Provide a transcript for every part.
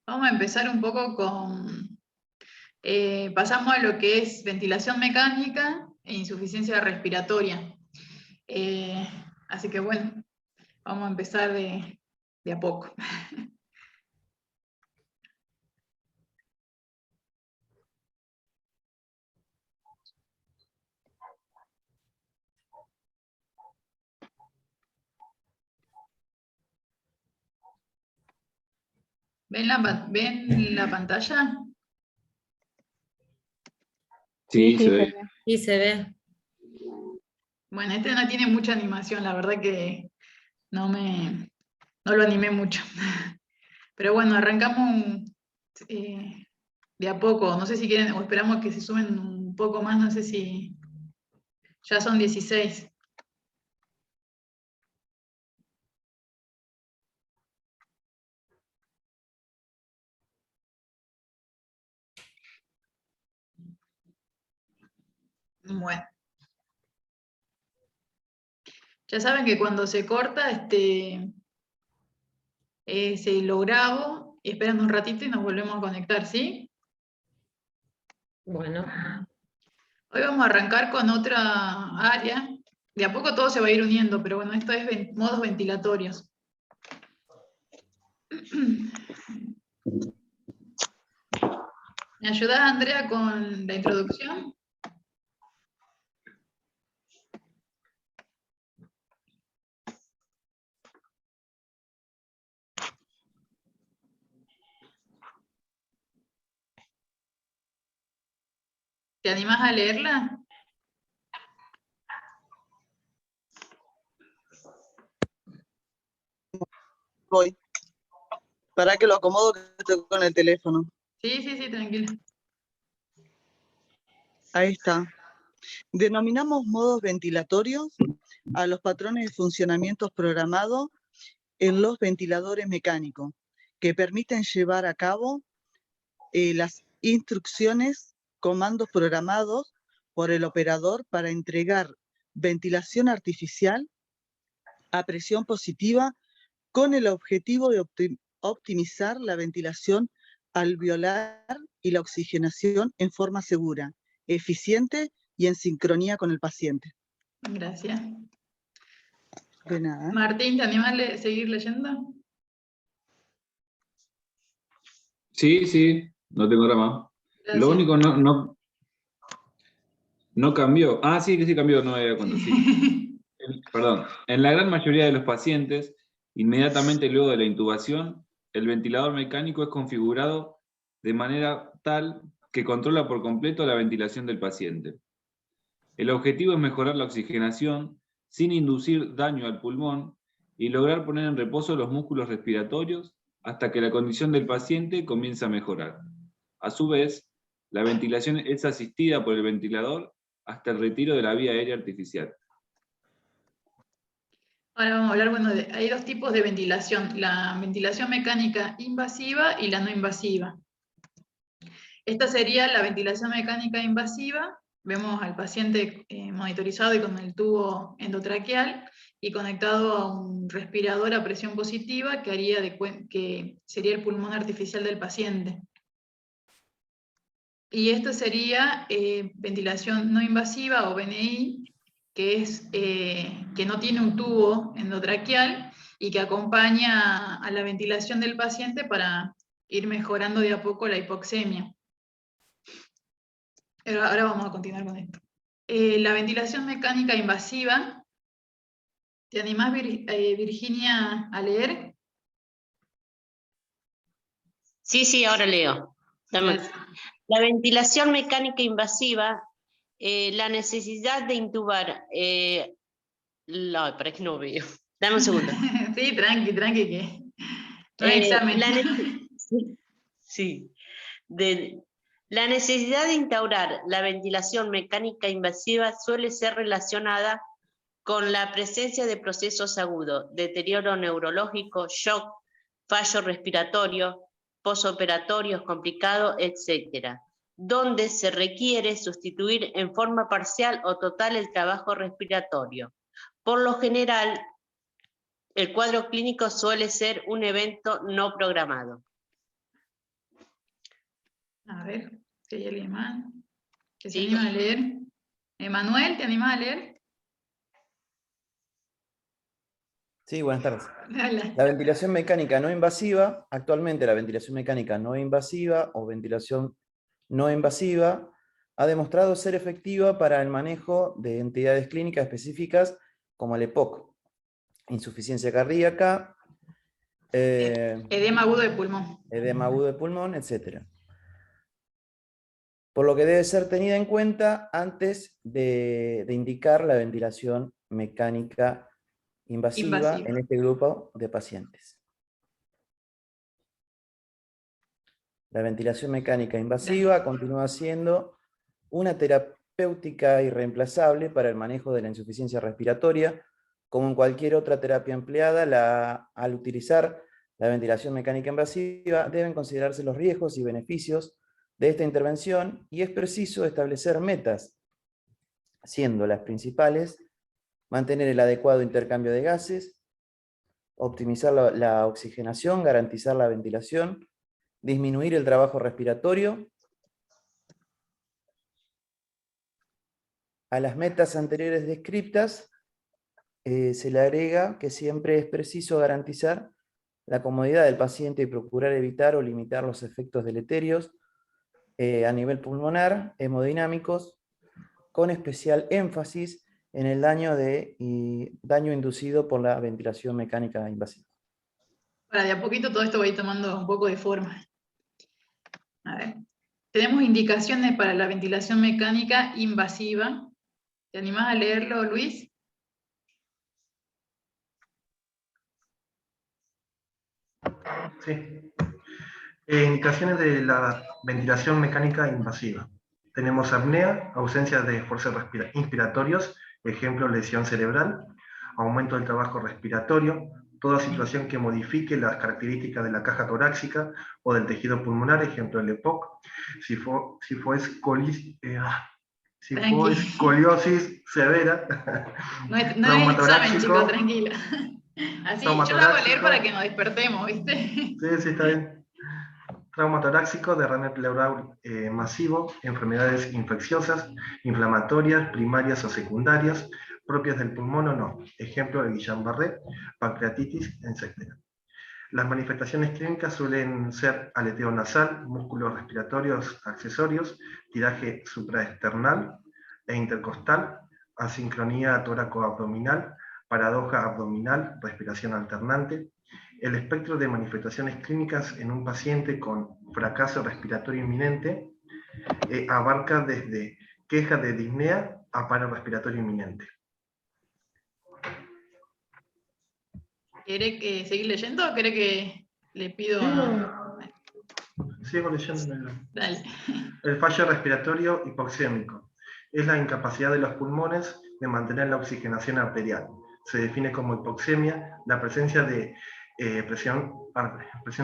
Vamos a empezar un poco con... pasamos a lo que es ventilación mecánica e insuficiencia respiratoria. Así que bueno, vamos a empezar de a poco. ¿Ven la pantalla? Sí, Sí, se se ve. ve. Sí, se ve. Bueno, este no tiene mucha animación, la verdad que no lo animé mucho. Pero bueno, arrancamos de a poco. No sé si quieren, o esperamos que se sumen un poco más, no sé si ya son 16. Bueno, ya saben que cuando se corta, se lo grabo, y esperan un ratito y nos volvemos a conectar, ¿sí? Bueno, Hoy vamos a arrancar con otra área. De a poco todo se va a ir uniendo, pero bueno, esto es modos ventilatorios. ¿Me ayudas, Andrea, con la introducción? ¿Te animás a leerla? Voy. Para que lo acomodo, que estoy con el teléfono. Sí, sí, sí, tranquila. Ahí está. Denominamos modos ventilatorios a los patrones de funcionamiento programados en los ventiladores mecánicos, que permiten llevar a cabo las instrucciones, comandos programados por el operador para entregar ventilación artificial a presión positiva con el objetivo de optimizar la ventilación alveolar y la oxigenación en forma segura, eficiente y en sincronía con el paciente. Gracias. De nada. Martín, ¿te animás a seguir leyendo? Sí, sí, no tengo drama. Gracias. Lo único no cambió. Ah, sí, que sí cambió, no era cuando sí. Perdón. En la gran mayoría de los pacientes, inmediatamente luego de la intubación, el ventilador mecánico es configurado de manera tal que controla por completo la ventilación del paciente. El objetivo es mejorar la oxigenación sin inducir daño al pulmón y lograr poner en reposo los músculos respiratorios hasta que la condición del paciente comience a mejorar. A su vez, la ventilación es asistida por el ventilador hasta el retiro de la vía aérea artificial. Ahora vamos a hablar, bueno, hay dos tipos de ventilación, la ventilación mecánica invasiva y la no invasiva. Esta sería la ventilación mecánica invasiva. Vemos al paciente monitorizado y con el tubo endotraqueal y conectado a un respirador a presión positiva que haría que sería el pulmón artificial del paciente. Y esto sería ventilación no invasiva o VNI, que es que no tiene un tubo endotraqueal y que acompaña a la ventilación del paciente para ir mejorando de a poco la hipoxemia. Pero ahora vamos a continuar con esto. La ventilación mecánica invasiva. ¿Te animás, Virginia, a leer? Sí, ahora leo. Gracias. La ventilación mecánica invasiva, la necesidad de intubar... para que no veo. Dame un segundo. Sí, tranqui, que no es examen. Sí. La necesidad de instaurar la ventilación mecánica invasiva suele ser relacionada con la presencia de procesos agudos, deterioro neurológico, shock, fallo respiratorio, posoperatorios complicados, etc., donde se requiere sustituir en forma parcial o total el trabajo respiratorio. Por lo general, el cuadro clínico suele ser un evento no programado. A ver, si hay alguien más que se Sí. anima a leer. Emanuel, ¿te animas a leer? Sí, buenas tardes. Hola. La ventilación mecánica no invasiva, actualmente la ventilación mecánica no invasiva o ventilación no invasiva ha demostrado ser efectiva para el manejo de entidades clínicas específicas como el EPOC, insuficiencia cardíaca, Edema agudo de pulmón. edema agudo de pulmón, etc. Por lo que debe ser tenida en cuenta antes de indicar la ventilación mecánica invasiva en este grupo de pacientes. La ventilación mecánica invasiva continúa siendo una terapéutica irreemplazable para el manejo de la insuficiencia respiratoria, como en cualquier otra terapia empleada. Al utilizar la ventilación mecánica invasiva deben considerarse los riesgos y beneficios de esta intervención y es preciso establecer metas, siendo las principales mantener el adecuado intercambio de gases, optimizar la oxigenación, garantizar la ventilación, disminuir el trabajo respiratorio. A las metas anteriores descritas se le agrega que siempre es preciso garantizar la comodidad del paciente y procurar evitar o limitar los efectos deleterios a nivel pulmonar, hemodinámicos, con especial énfasis en el daño inducido por la ventilación mecánica invasiva. Para de a poquito todo esto va a ir tomando un poco de forma. A ver. Tenemos indicaciones para la ventilación mecánica invasiva. ¿Te animás a leerlo, Luis? Sí. Indicaciones de la ventilación mecánica invasiva. Tenemos apnea, ausencia de esfuerzos inspiratorios, ejemplo lesión cerebral, aumento del trabajo respiratorio, toda situación que modifique las características de la caja torácica o del tejido pulmonar, ejemplo el EPOC, si fue escoliosis severa, No es examen, chicos, tranquila. Así, yo lo hago leer para que nos despertemos, ¿viste? Sí, está bien. Trauma torácico, derrame pleural masivo, enfermedades infecciosas, inflamatorias, primarias o secundarias, propias del pulmón o no. Ejemplo, el Guillain-Barré, pancreatitis, etc. Las manifestaciones clínicas suelen ser aleteo nasal, músculos respiratorios accesorios, tiraje supraesternal e intercostal, asincronía tóraco-abdominal, paradoja abdominal, respiración alternante. El espectro de manifestaciones clínicas en un paciente con fracaso respiratorio inminente abarca desde queja de disnea a paro respiratorio inminente. ¿Quiere seguir leyendo o quiere que le pido Sigo leyendo. Dale. El fallo respiratorio hipoxémico es la incapacidad de los pulmones de mantener la oxigenación arterial. Se define como hipoxemia la presencia de presión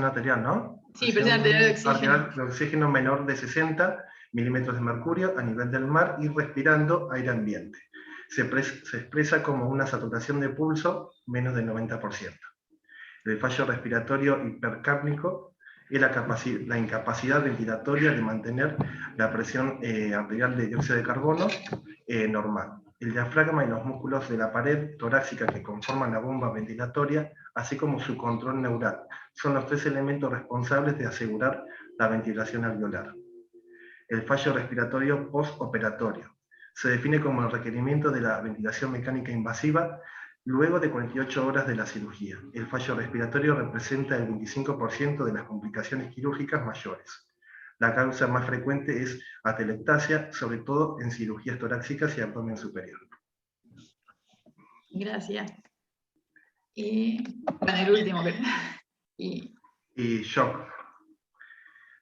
arterial, ¿no? Sí, presión arterial de oxígeno. Arterial de oxígeno menor de 60 milímetros de mercurio a nivel del mar y respirando aire ambiente. Se expresa como una saturación de pulso menos del 90%. El fallo respiratorio hipercápnico es la incapacidad ventilatoria de mantener la presión arterial de dióxido de carbono normal. El diafragma y los músculos de la pared torácica que conforman la bomba ventilatoria, así como su control neural, son los tres elementos responsables de asegurar la ventilación alveolar. El fallo respiratorio postoperatorio se define como el requerimiento de la ventilación mecánica invasiva luego de 48 horas de la cirugía. El fallo respiratorio representa el 25% de las complicaciones quirúrgicas mayores. La causa más frecuente es atelectasia, sobre todo en cirugías torácicas y abdomen superior. Gracias. Y bueno, el último. Y shock.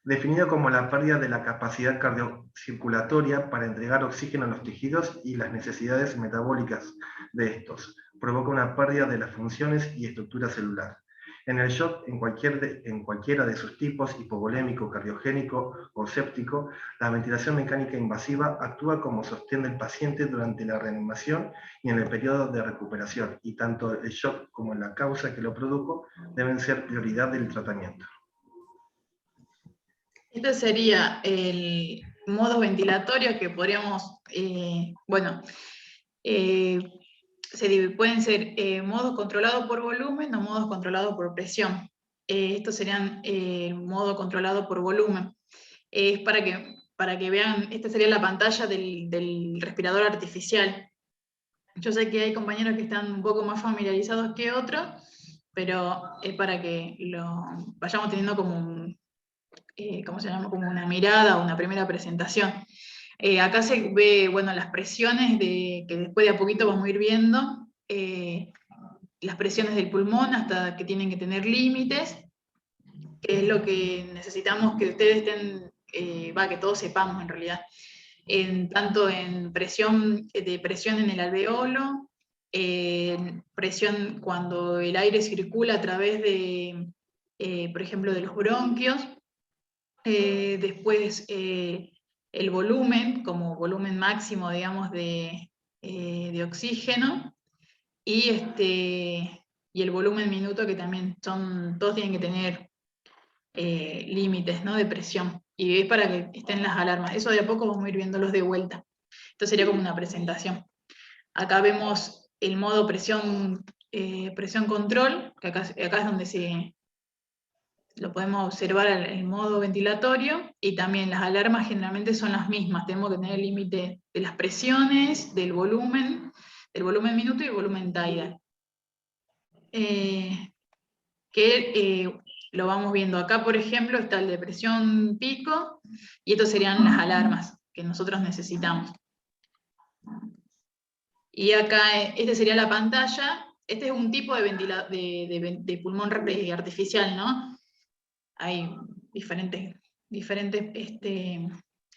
Definido como la pérdida de la capacidad cardiocirculatoria para entregar oxígeno a los tejidos y las necesidades metabólicas de estos. Provoca una pérdida de las funciones y estructura celular. En el shock, en cualquiera de sus tipos, hipovolémico, cardiogénico o séptico, la ventilación mecánica invasiva actúa como sostén del paciente durante la reanimación y en el periodo de recuperación, y tanto el shock como la causa que lo produjo deben ser prioridad del tratamiento. Este sería el modo ventilatorio que podríamos, pueden ser modos controlados por volumen o modos controlados por presión. Estos serían modo controlado por volumen. Es para que vean, esta sería la pantalla del respirador artificial. Yo sé que hay compañeros que están un poco más familiarizados que otros, pero es para que lo vayamos teniendo como ¿cómo se llama? Como una mirada o una primera presentación. Acá se ve, bueno, las presiones que después de a poquito vamos a ir viendo, las presiones del pulmón hasta que tienen que tener límites, que es lo que necesitamos que ustedes estén, que todos sepamos en realidad, tanto en presión en el alveolo, presión cuando el aire circula a través de, por ejemplo, de los bronquios, después el volumen, como volumen máximo, digamos, de oxígeno, y el volumen minuto, que también todos tienen que tener límites, ¿no?, de presión, y es para que estén las alarmas. Eso de a poco vamos a ir viéndolos de vuelta. Esto sería como una presentación. Acá vemos el modo presión control, que acá es donde lo podemos observar el modo ventilatorio, y también las alarmas generalmente son las mismas. Tenemos que tener el límite de las presiones, del volumen minuto y el volumen tidal. Lo vamos viendo. Acá, por ejemplo, está el de presión pico, y estos serían las alarmas que nosotros necesitamos. Y acá, esta sería la pantalla. Este es un tipo de pulmón artificial, ¿no? Hay diferentes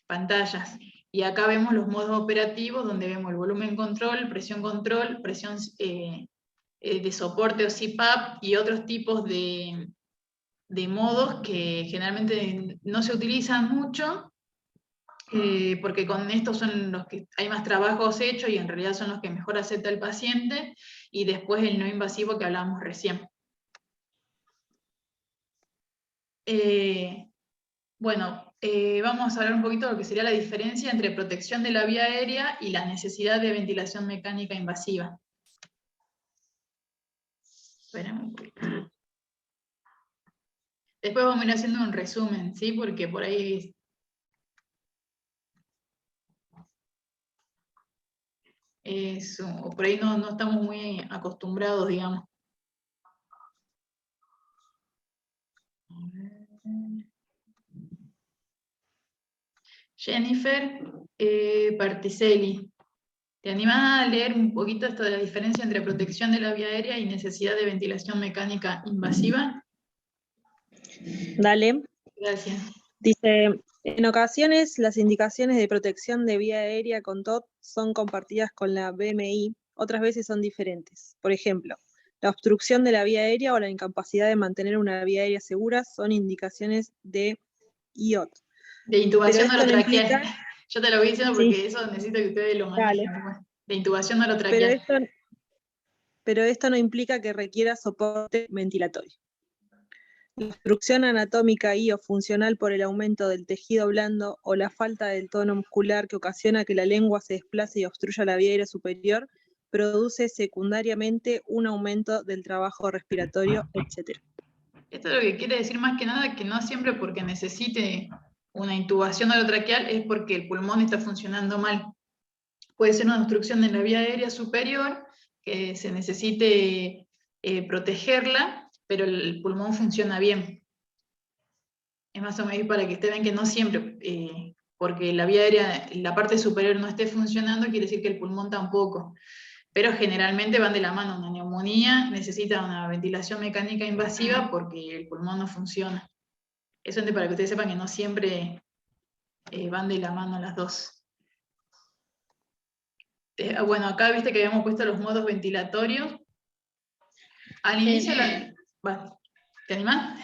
pantallas. Y acá vemos los modos operativos, donde vemos el volumen control, presión de soporte o CPAP, y otros tipos de modos que generalmente no se utilizan mucho, porque con estos son los que hay más trabajos hechos y en realidad son los que mejor acepta el paciente, y después el no invasivo que hablábamos recién. Vamos a hablar un poquito de lo que sería la diferencia entre protección de la vía aérea y la necesidad de ventilación mecánica invasiva. Espérame un poquito. Después vamos a ir haciendo un resumen, ¿sí? Porque por ahí por ahí no estamos muy acostumbrados, digamos. Jennifer Particelli, ¿te animás a leer un poquito esto de la diferencia entre protección de la vía aérea y necesidad de ventilación mecánica invasiva? Dale. Gracias. Dice, en ocasiones las indicaciones de protección de vía aérea con TOT son compartidas con la BMI, otras veces son diferentes. Por ejemplo, la obstrucción de la vía aérea o la incapacidad de mantener una vía aérea segura son indicaciones de IOT. De intubación orotraqueal. Implica... Yo te lo voy diciendo porque sí. eso necesito que ustedes lo manejen. Dale. De intubación orotraqueal. Pero esto no implica que requiera soporte ventilatorio. La obstrucción anatómica y o funcional por el aumento del tejido blando o la falta del tono muscular que ocasiona que la lengua se desplace y obstruya la vía aérea superior produce secundariamente un aumento del trabajo respiratorio, etc. Esto lo que quiere decir más que nada que no siempre porque necesite una intubación orotraqueal es porque el pulmón está funcionando mal. Puede ser una obstrucción de la vía aérea superior, que se necesite protegerla, pero el pulmón funciona bien. Es más o menos para que ustedes vean que no siempre, porque la vía aérea, la parte superior no esté funcionando, quiere decir que el pulmón tampoco. Pero generalmente van de la mano. Una neumonía necesita una ventilación mecánica invasiva porque el pulmón no funciona. Eso es para que ustedes sepan que no siempre van de la mano las dos. Bueno, acá viste que habíamos puesto los modos ventilatorios. Al inicio, ¿te animás?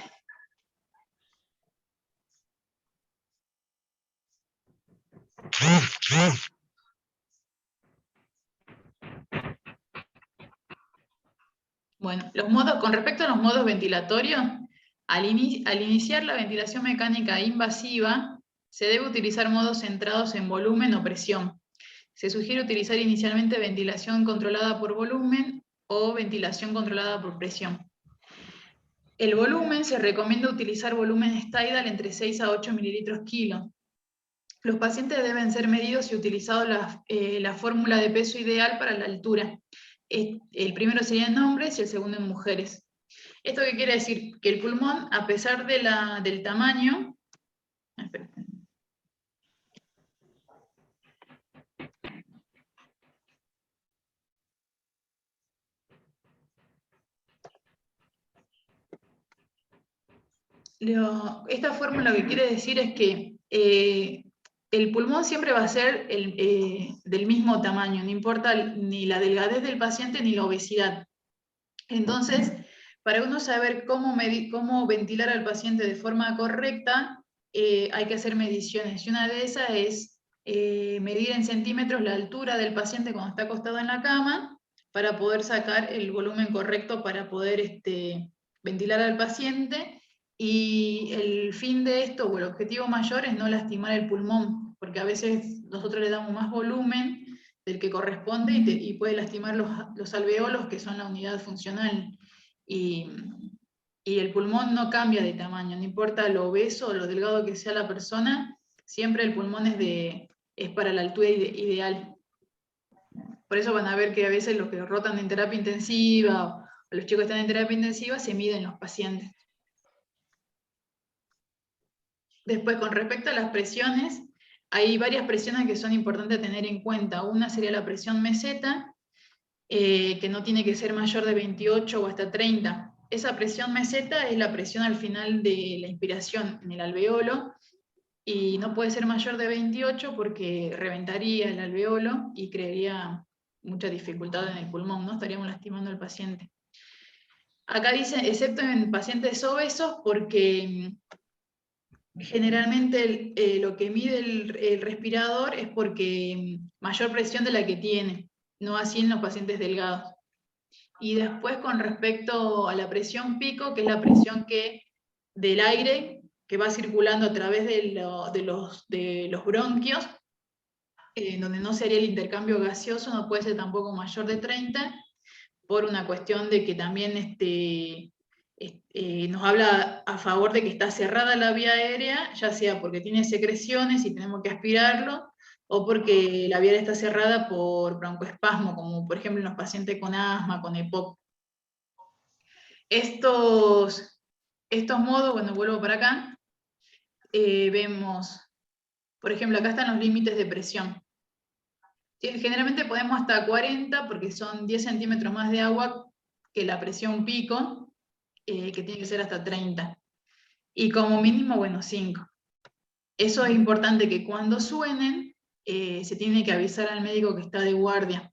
Bueno, con respecto a los modos ventilatorios, Al iniciar la ventilación mecánica invasiva, se debe utilizar modos centrados en volumen o presión. Se sugiere utilizar inicialmente ventilación controlada por volumen o ventilación controlada por presión. El volumen, se recomienda utilizar volúmenes Tidal entre 6 a 8 mililitros kilo. Los pacientes deben ser medidos y utilizado la fórmula de peso ideal para la altura. El primero sería en hombres y el segundo en mujeres. ¿Esto qué quiere decir? Que el pulmón, a pesar del tamaño... Esta fórmula lo que quiere decir es que el pulmón siempre va a ser del mismo tamaño, no importa ni la delgadez del paciente ni la obesidad. Entonces, para uno saber cómo ventilar al paciente de forma correcta, hay que hacer mediciones. Y una de esas es medir en centímetros la altura del paciente cuando está acostado en la cama, para poder sacar el volumen correcto para poder ventilar al paciente. Y el fin de esto, o el objetivo mayor, es no lastimar el pulmón, porque a veces nosotros le damos más volumen del que corresponde y puede lastimar los alveolos, que son la unidad funcional. Y el pulmón no cambia de tamaño, no importa lo obeso o lo delgado que sea la persona, siempre el pulmón es para la altura ideal. Por eso van a ver que a veces los que rotan en terapia intensiva, o los chicos que están en terapia intensiva, se miden los pacientes. Después, con respecto a las presiones, hay varias presiones que son importantes tener en cuenta. Una sería la presión meseta, que no tiene que ser mayor de 28 o hasta 30. Esa presión meseta es la presión al final de la inspiración en el alveolo, y no puede ser mayor de 28 porque reventaría el alveolo y crearía mucha dificultad en el pulmón, ¿no? Estaríamos lastimando al paciente. Acá dice, excepto en pacientes obesos, porque generalmente lo que mide el respirador es porque mayor presión de la que tiene, no así en los pacientes delgados. Y después, con respecto a la presión pico, que es la presión del aire que va circulando a través de los bronquios, donde no sería el intercambio gaseoso, no puede ser tampoco mayor de 30, por una cuestión de que también nos habla a favor de que está cerrada la vía aérea, ya sea porque tiene secreciones y tenemos que aspirarlo, o porque la vía está cerrada por broncoespasmo, como por ejemplo en los pacientes con asma, con EPOC. Estos modos, bueno, vuelvo para acá, vemos, por ejemplo, acá están los límites de presión. Generalmente podemos hasta 40, porque son 10 centímetros más de agua que la presión pico, que tiene que ser hasta 30. Y como mínimo, bueno, 5. Eso es importante, que cuando suenen, se tiene que avisar al médico que está de guardia.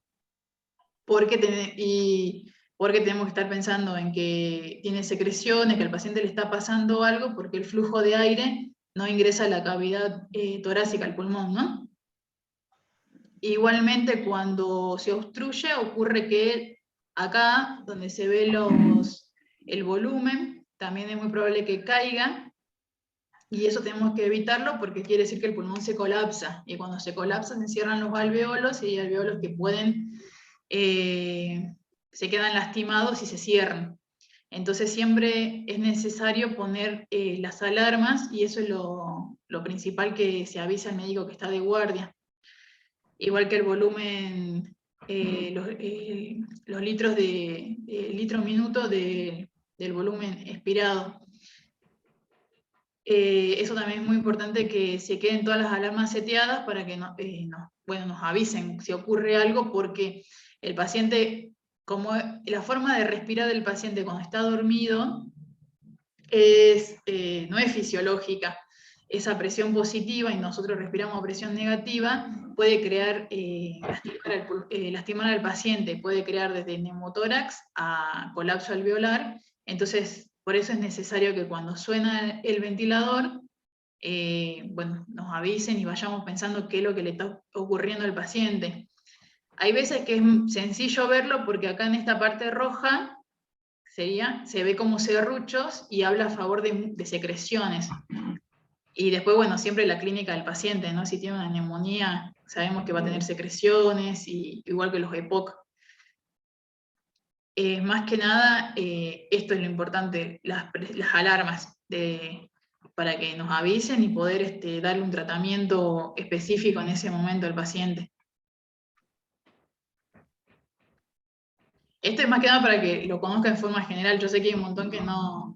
Porque tenemos que estar pensando en que tiene secreciones, que al paciente le está pasando algo, porque el flujo de aire no ingresa a la cavidad torácica, al pulmón, ¿no? Igualmente, cuando se obstruye, ocurre que acá, donde se ve el volumen, también es muy probable que caiga, y eso tenemos que evitarlo porque quiere decir que el pulmón se colapsa, y cuando se colapsa se cierran los alveolos, y hay alveolos que se quedan lastimados y se cierran. Entonces siempre es necesario poner las alarmas, y eso es lo principal, que se avisa al médico que está de guardia. Igual que el volumen, los litros litro minuto del volumen expirado. Eso también es muy importante, que se queden todas las alarmas seteadas para que nos avisen si ocurre algo, porque el paciente, como la forma de respirar del paciente cuando está dormido no es fisiológica. Esa presión positiva, y nosotros respiramos a presión negativa, puede crear, lastimar al paciente, puede crear desde neumotórax a colapso alveolar. Entonces, por eso es necesario que cuando suena el ventilador, nos avisen y vayamos pensando qué es lo que le está ocurriendo al paciente. Hay veces que es sencillo verlo, porque acá en esta parte roja se ve como serruchos y habla a favor de secreciones. Y después, bueno, siempre la clínica del paciente, ¿no? Si tiene una neumonía, sabemos que va a tener secreciones, igual que los EPOC. Más que nada, esto es lo importante, las alarmas, para que nos avisen y poder darle un tratamiento específico en ese momento al paciente. Esto es más que nada para que lo conozcan en forma general. Yo sé que hay un montón que no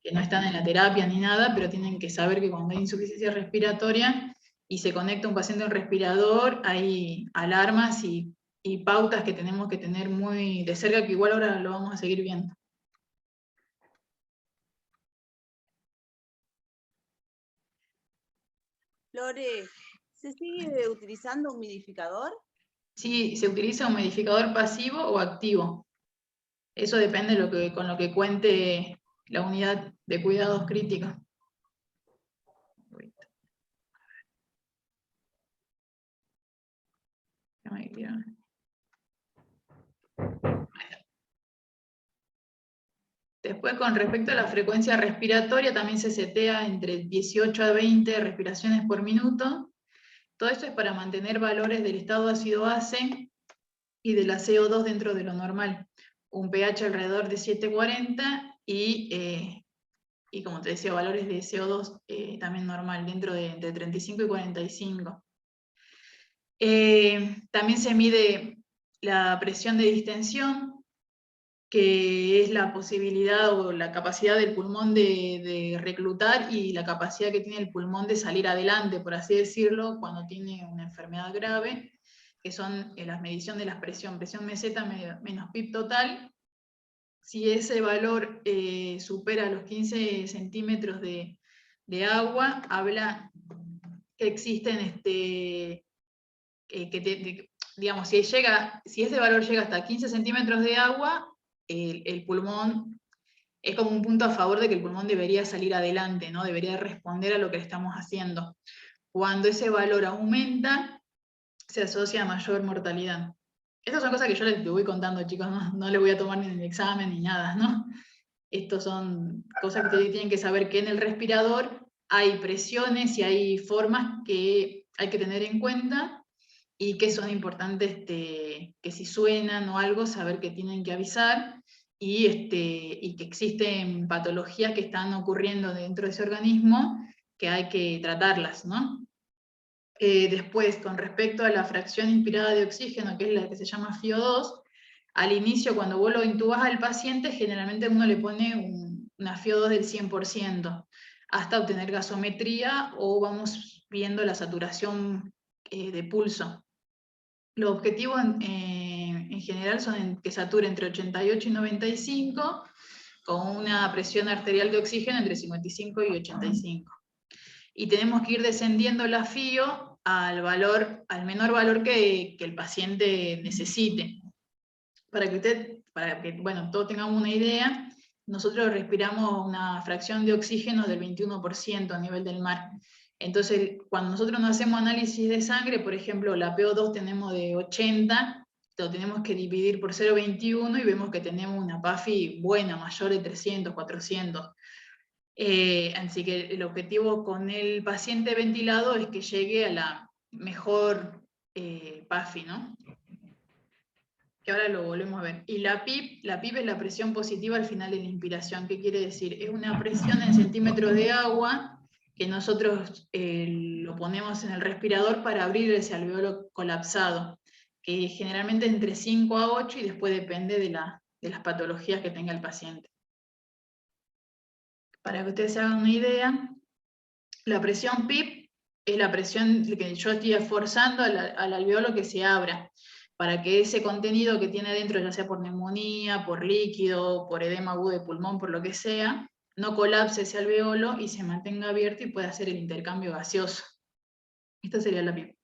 están en la terapia ni nada, pero tienen que saber que cuando hay insuficiencia respiratoria y se conecta un paciente a un respirador, hay alarmas y pautas que tenemos que tener muy de cerca, que igual ahora lo vamos a seguir viendo. Lore, ¿se sigue utilizando humidificador? Sí, se utiliza un humidificador pasivo o activo. Eso depende con lo que cuente la unidad de cuidados críticos. Después, con respecto a la frecuencia respiratoria, también se setea entre 18 a 20 respiraciones por minuto. Todo esto es para mantener valores del estado ácido-base y de la CO2 dentro de lo normal. Un pH alrededor de 7,40 y como te decía, valores de CO2 también normal, dentro de entre 35 y 45. También se mide la presión de distensión, que es la posibilidad o la capacidad del pulmón de reclutar y la capacidad que tiene el pulmón de salir adelante, por así decirlo, cuando tiene una enfermedad grave, que son las mediciones de la presión meseta menos PIB total. Si ese valor supera los 15 centímetros de agua, habla que existen, digamos, si ese valor llega hasta 15 centímetros de agua, el pulmón es como un punto a favor de que el pulmón debería salir adelante, ¿no? Debería responder a lo que estamos haciendo. Cuando ese valor aumenta, se asocia a mayor mortalidad. Estas son cosas que yo les voy contando, chicos, no les voy a tomar ni en el examen ni nada, ¿no? Estas son cosas que ustedes tienen que saber, que en el respirador hay presiones y hay formas que hay que tener en cuenta y que son importantes, que si suenan o algo, saber que tienen que avisar, y que existen patologías que están ocurriendo dentro de ese organismo que hay que tratarlas, ¿no? Después, con respecto a la fracción inspirada de oxígeno, que es la que se llama FiO2, al inicio, cuando vos lo intubas al paciente, generalmente uno le pone una FiO2 del 100%, hasta obtener gasometría o vamos viendo la saturación de pulso. Los objetivos en general son que sature entre 88 y 95, con una presión arterial de oxígeno entre 55 y 85. Y tenemos que ir descendiendo la FiO al menor valor que el paciente necesite. Para que bueno, todos tengamos una idea, nosotros respiramos una fracción de oxígeno del 21% a nivel del mar. Entonces, cuando nosotros nos hacemos análisis de sangre, por ejemplo, la PO2 tenemos de 80, lo tenemos que dividir por 0,21 y vemos que tenemos una PAFI buena, mayor de 300, 400. Así que el objetivo con el paciente ventilado es que llegue a la mejor PAFI, ¿no? Que ahora lo volvemos a ver. Y la PIP es la presión positiva al final de la inspiración. ¿Qué quiere decir? Es una presión en centímetros de agua que nosotros lo ponemos en el respirador para abrir ese alveolo colapsado, que generalmente entre 5 a 8 y después depende de las patologías que tenga el paciente. Para que ustedes se hagan una idea, la presión PIP es la presión que yo estoy esforzando al alveolo que se abra, para que ese contenido que tiene dentro, ya sea por neumonía, por líquido, por edema agudo de pulmón, por lo que sea, no colapse ese alveolo y se mantenga abierto y pueda hacer el intercambio gaseoso. Esta sería la PIP.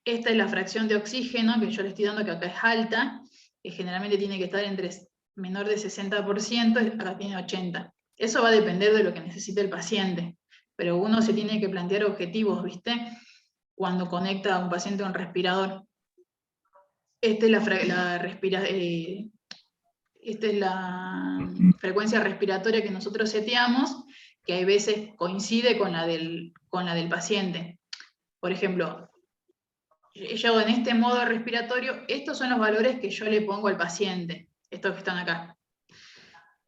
Esta es la fracción de oxígeno, que yo le estoy dando, que acá es alta, que generalmente tiene que estar entre menor de 60%, acá tiene 80%. Eso va a depender de lo que necesite el paciente, pero uno se tiene que plantear objetivos, ¿viste? Cuando conecta a un paciente a un respirador. Esta es Esta es la frecuencia respiratoria que nosotros seteamos, que hay veces coincide con la del paciente. Por ejemplo, yo en este modo respiratorio, estos son los valores que yo le pongo al paciente, estos que están acá.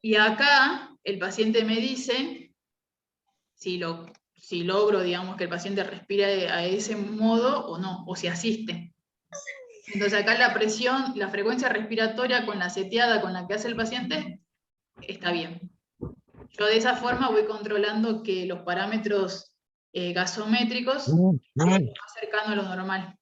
Y acá el paciente me dice si logro, digamos, que el paciente respire a ese modo o no, o si asiste. Entonces acá la presión, la frecuencia respiratoria con la seteada con la que hace el paciente, está bien. Yo de esa forma voy controlando que los parámetros gasométricos estén más cercanos a lo normal.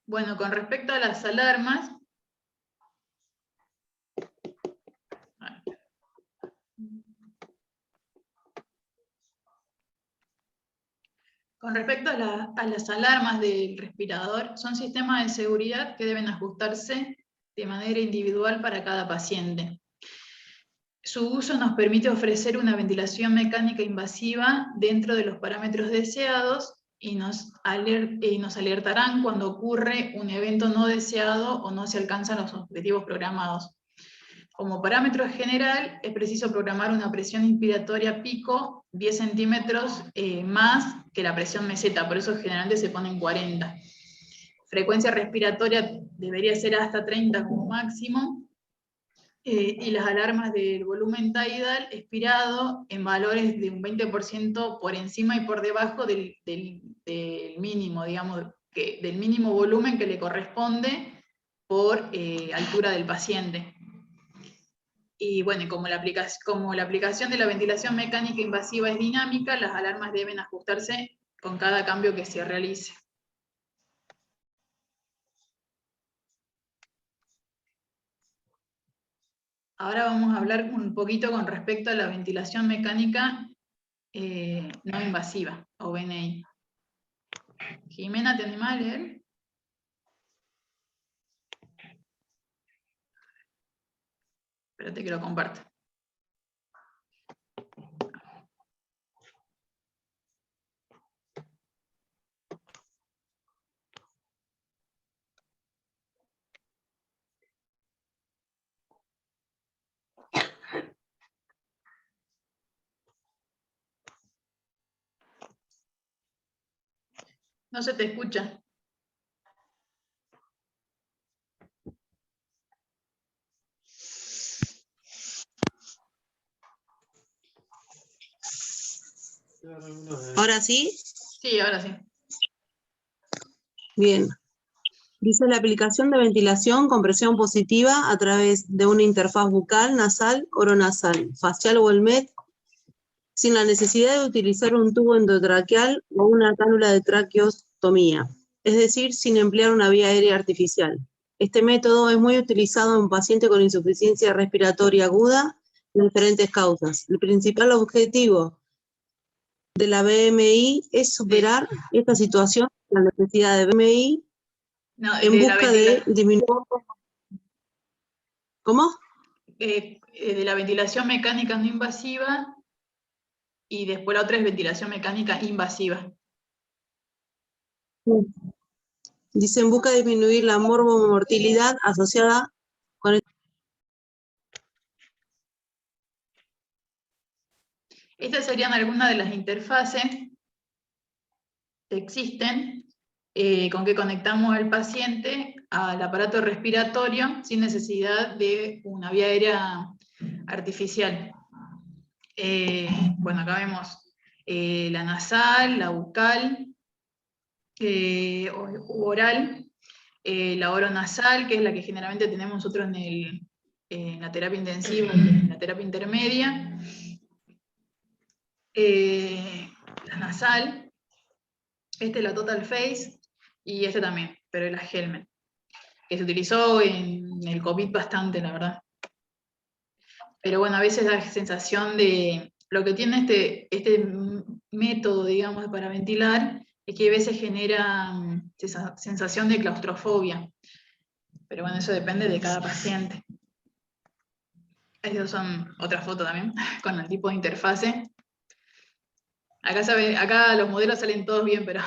Bueno, con respecto a las alarmas, con respecto a las alarmas del respirador, son sistemas de seguridad que deben ajustarse de manera individual para cada paciente. Su uso nos permite ofrecer una ventilación mecánica invasiva dentro de los parámetros deseados y nos alertarán cuando ocurre un evento no deseado o no se alcanzan los objetivos programados. Como parámetro general, es preciso programar una presión inspiratoria pico 10 centímetros más que la presión meseta, por eso generalmente se pone en 40. Frecuencia respiratoria debería ser hasta 30 como máximo, y las alarmas del volumen tidal expirado en valores de un 20% por encima y por debajo del mínimo, digamos, del mínimo volumen que le corresponde por altura del paciente. Y bueno, como la aplicación de la ventilación mecánica invasiva es dinámica, las alarmas deben ajustarse con cada cambio que se realice. Ahora vamos a hablar un poquito con respecto a la ventilación mecánica no invasiva, o VNI. Jimena, ¿te animás a leer? Espérate que lo comparto. No se te escucha. ¿Ahora sí? Sí, ahora sí. Bien. Dice la aplicación de ventilación con presión positiva a través de una interfaz bucal, nasal, oronasal, facial o Elmet, sin la necesidad de utilizar un tubo endotraqueal o una cánula de traqueostomía, es decir, sin emplear una vía aérea artificial. Este método es muy utilizado en pacientes con insuficiencia respiratoria aguda de diferentes causas. El principal objetivo de la BMI es superar esta situación, la necesidad de BMI, No, en busca de disminuir. ¿Cómo? De la ventilación mecánica no invasiva, y después la otra es ventilación mecánica invasiva. Dice en busca de disminuir la morbomortalidad asociada con el... Estas serían algunas de las interfaces que existen, con que conectamos al paciente al aparato respiratorio sin necesidad de una vía aérea artificial. Bueno, acá vemos la nasal, la bucal, oral, la oronasal, que es la que generalmente tenemos nosotros en la terapia intensiva y en la terapia intermedia, la nasal, este es la Total Face, y este también, pero es la Helmet, que se utilizó en el COVID bastante, la verdad. Pero bueno, a veces da sensación de... Lo que tiene este método, digamos, para ventilar, es que a veces genera esa sensación de claustrofobia. Pero bueno, eso depende de cada paciente. Estas son otra foto también, con el tipo de interfase. Acá los modelos salen todos bien, pero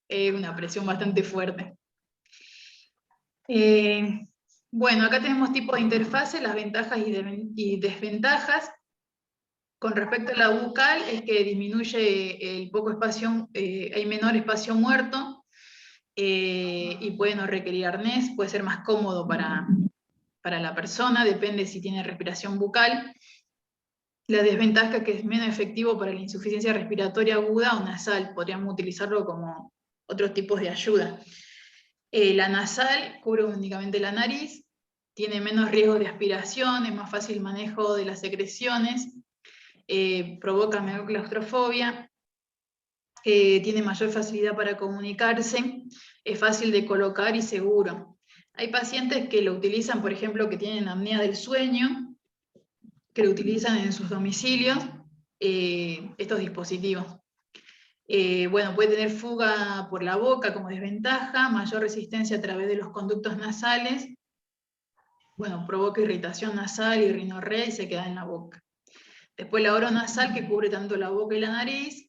es una presión bastante fuerte. Bueno, acá tenemos tipos de interfase, las ventajas y desventajas. Con respecto a la bucal, es que disminuye el poco espacio, hay menor espacio muerto, y puede no requerir arnés, puede ser más cómodo para la persona, depende si tiene respiración bucal. La desventaja es que es menos efectivo para la insuficiencia respiratoria aguda o nasal, podríamos utilizarlo como otros tipos de ayuda. La nasal cubre únicamente la nariz, tiene menos riesgo de aspiración, es más fácil manejo de las secreciones, provoca menor claustrofobia, tiene mayor facilidad para comunicarse, es fácil de colocar y seguro. Hay pacientes que lo utilizan, por ejemplo, que tienen apnea del sueño, que lo utilizan en sus domicilios, estos dispositivos. Bueno, puede tener fuga por la boca como desventaja, mayor resistencia a través de los conductos nasales, bueno, provoca irritación nasal y rinorrea y se queda en la boca. Después la oronasal, que cubre tanto la boca y la nariz,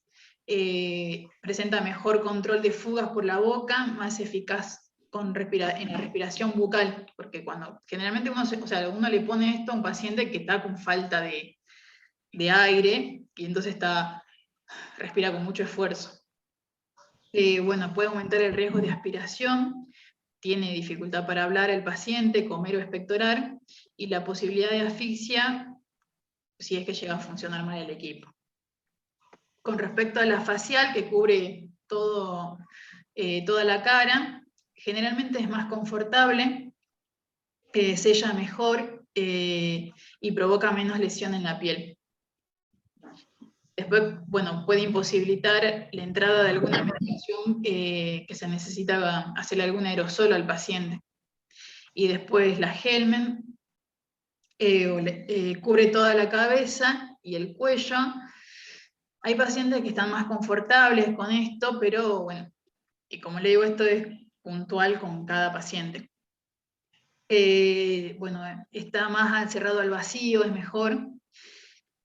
presenta mejor control de fugas por la boca, más eficaz en la respiración bucal, porque generalmente uno le pone esto a un paciente que está con falta de aire, y entonces respira con mucho esfuerzo. Bueno, puede aumentar el riesgo de aspiración, tiene dificultad para hablar el paciente, comer o expectorar, y la posibilidad de asfixia si es que llega a funcionar mal el equipo. Con respecto a la facial, que cubre toda la cara, generalmente es más confortable, sella mejor y provoca menos lesión en la piel. Después, bueno, puede imposibilitar la entrada de alguna medicación que se necesita hacerle algún aerosol al paciente. Y después la Helmen cubre toda la cabeza y el cuello. Hay pacientes que están más confortables con esto, pero bueno, y como le digo, esto es puntual con cada paciente. Bueno, está más cerrado al vacío, es mejor,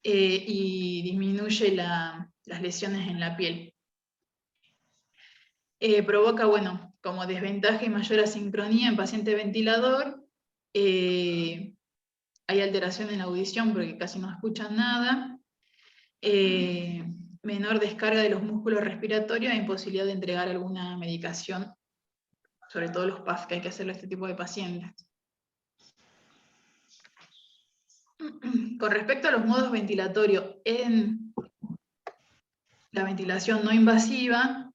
y disminuye las lesiones en la piel. Provoca, bueno, como desventaja y mayor asincronía en paciente ventilador. Hay alteración en la audición porque casi no escuchan nada. Menor descarga de los músculos respiratorios e imposibilidad de entregar alguna medicación, sobre todo los PAF que hay que hacerle a este tipo de pacientes. Con respecto a los modos ventilatorios en la ventilación no invasiva,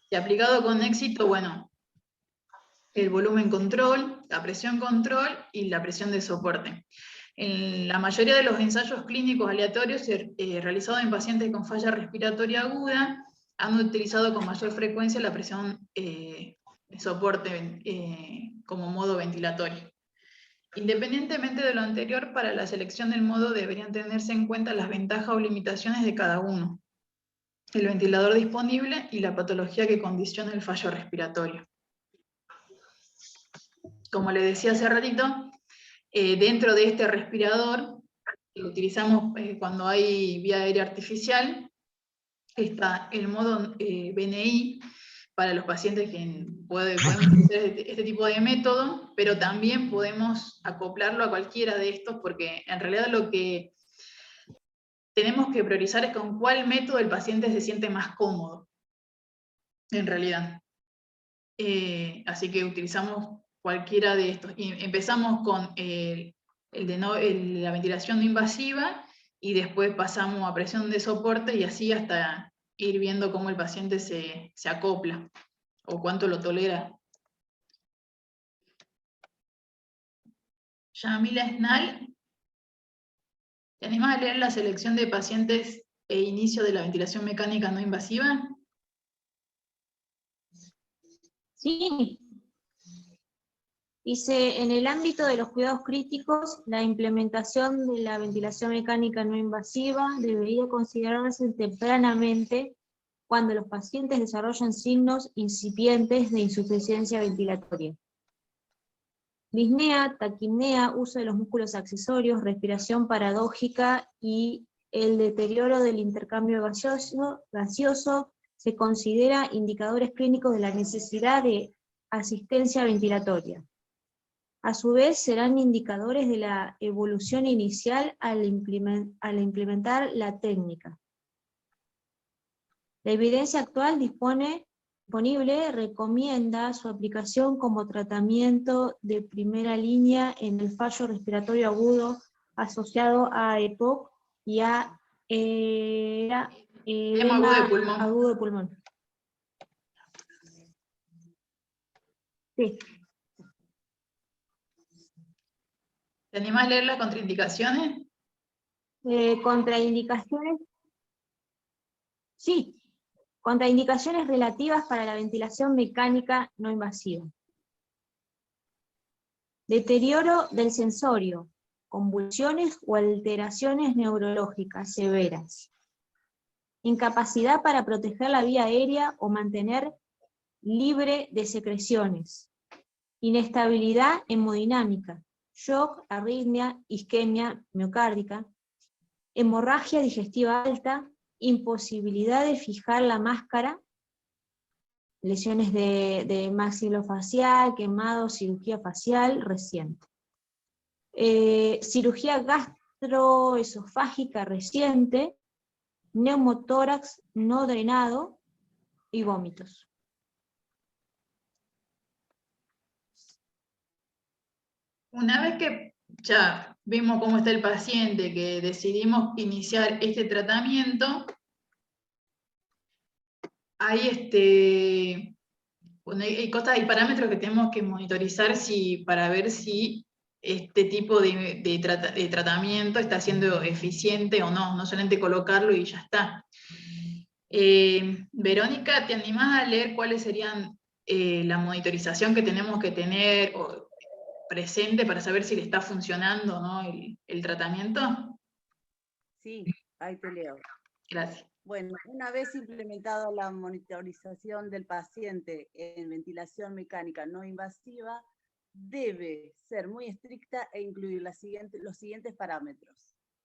y aplicado con éxito, bueno, el volumen control, la presión control y la presión de soporte. En la mayoría de los ensayos clínicos aleatorios realizados en pacientes con falla respiratoria aguda, han utilizado con mayor frecuencia la presión de soporte como modo ventilatorio. Independientemente de lo anterior, para la selección del modo deberían tenerse en cuenta las ventajas o limitaciones de cada uno, el ventilador disponible y la patología que condiciona el fallo respiratorio. Como le decía hace ratito, dentro de este respirador, que lo utilizamos cuando hay vía aérea artificial, está el modo BNI, para los pacientes que podemos utilizar este tipo de método, pero también podemos acoplarlo a cualquiera de estos, porque en realidad lo que tenemos que priorizar es con cuál método el paciente se siente más cómodo, en realidad. Así que utilizamos cualquiera de estos. Y empezamos con la ventilación no invasiva, y después pasamos a presión de soporte, y así hasta ir viendo cómo el paciente se acopla, o cuánto lo tolera. Yamila Snal, ¿te animás a leer la selección de pacientes e inicio de la ventilación mecánica no invasiva? Sí. Dice, en el ámbito de los cuidados críticos, la implementación de la ventilación mecánica no invasiva debería considerarse tempranamente cuando los pacientes desarrollan signos incipientes de insuficiencia ventilatoria. disnea, taquipnea, uso de los músculos accesorios, respiración paradójica y el deterioro del intercambio gaseoso se considera indicadores clínicos de la necesidad de asistencia ventilatoria. A su vez, serán indicadores de la evolución inicial al implementar la técnica. La evidencia actual disponible recomienda su aplicación como tratamiento de primera línea en el fallo respiratorio agudo asociado a EPOC y a edema agudo de pulmón. Sí. ¿Te animás a leer las contraindicaciones? Contraindicaciones. Sí. Contraindicaciones relativas para la ventilación mecánica no invasiva. Deterioro del sensorio, convulsiones o alteraciones neurológicas severas. Incapacidad para proteger la vía aérea o mantener libre de secreciones. Inestabilidad hemodinámica. Shock, arritmia, isquemia miocárdica. Hemorragia digestiva alta. Imposibilidad de fijar la máscara, lesiones de maxilofacial, quemado, cirugía facial reciente. Cirugía gastroesofágica reciente, neumotórax no drenado y vómitos. Una vez que ya vimos cómo está el paciente, que decidimos iniciar este tratamiento, hay cosas y parámetros que tenemos que monitorizar para ver si este tipo de tratamiento está siendo eficiente o no solamente colocarlo y ya está. Verónica, ¿te animás a leer cuáles serían la monitorización que tenemos que tener presente para saber si le está funcionando o no el tratamiento? Sí, ahí te leo. Gracias. Bueno, una vez implementada la monitorización del paciente en ventilación mecánica no invasiva, debe ser muy estricta e incluir los siguientes parámetros.